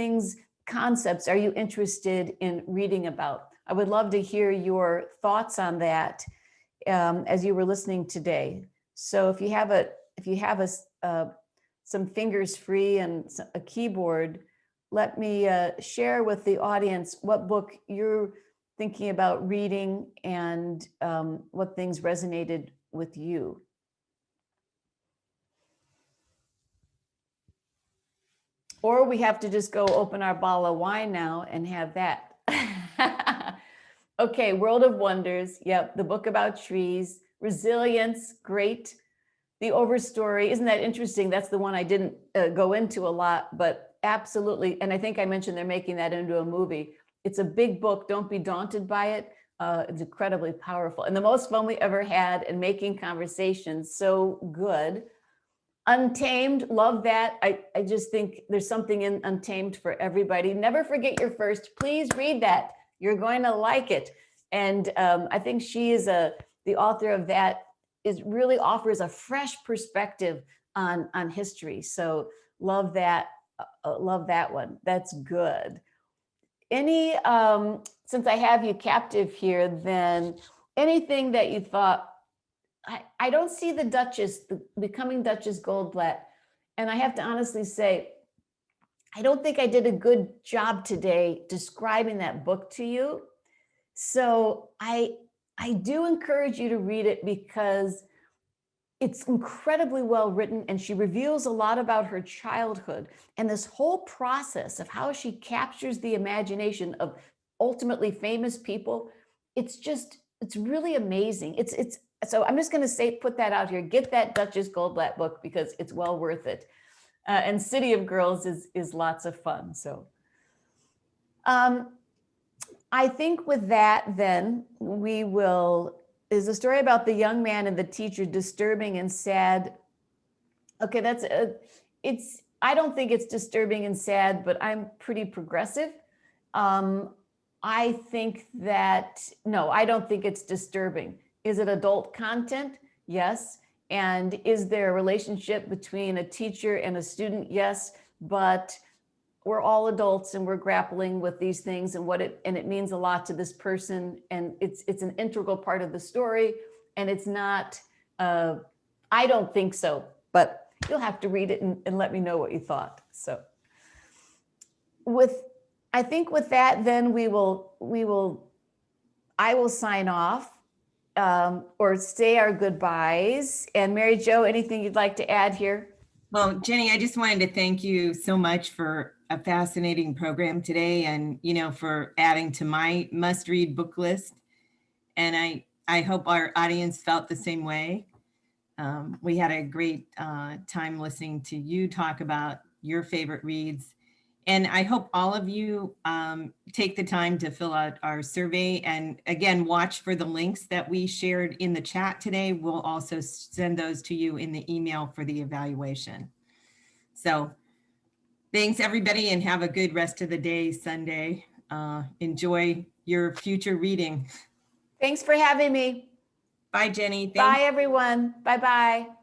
concepts are you interested in reading about? I would love to hear your thoughts on that as you were listening today. So if you have some fingers free and a keyboard, let me share with the audience what book you're thinking about reading and what things resonated with you. Or we have to just go open our bottle of wine now and have that. Okay, World of Wonders. Yep, the book about trees. Resilience, great. The Overstory, isn't that interesting? That's the one I didn't go into a lot, but absolutely. And I think I mentioned they're making that into a movie. It's a big book. Don't be daunted by it. It's incredibly powerful. And the most fun we ever had in Making Conversations. So good. Untamed, love that. I just think there's something in Untamed for everybody. Never forget your first. Please read that. You're going to like it. And I think she is the author of that, really offers a fresh perspective on history. So love that. Love that one. That's good. Any, since I have you captive here, then anything that you thought, I don't see the Duchess, the Becoming Duchess Goldblatt. And I have to honestly say, I don't think I did a good job today describing that book to you. So I do encourage you to read it because it's incredibly well written, and she reveals a lot about her childhood and this whole process of how she captures the imagination of ultimately famous people. It's really amazing. So I'm just going to say, put that out here. Get that Duchess Goldblatt book because it's well worth it. And City of Girls is lots of fun. So I think with that, then we will. Is a story about the young man and the teacher, disturbing and sad. Okay, I don't think it's disturbing and sad, but I'm pretty progressive. I think that, no, I don't think it's disturbing. Is it adult content? Yes. And is there a relationship between a teacher and a student? Yes. But we're all adults and we're grappling with these things and it means a lot to this person. And it's an integral part of the story. And it's not, I don't think so, but you'll have to read it and let me know what you thought. So I think with that, then I will sign off or say our goodbyes. And Mary Jo, anything you'd like to add here? Well, Jenny, I just wanted to thank you so much for a fascinating program today and, for adding to my must-read book list. And I hope our audience felt the same way. We had a great time listening to you talk about your favorite reads. And I hope all of you take the time to fill out our survey. And again, watch for the links that we shared in the chat today. We'll also send those to you in the email for the evaluation. So thanks, everybody, and have a good rest of the day, Sunday. Enjoy your future reading. Thanks for having me. Bye, Jenny. Bye, everyone. Bye-bye.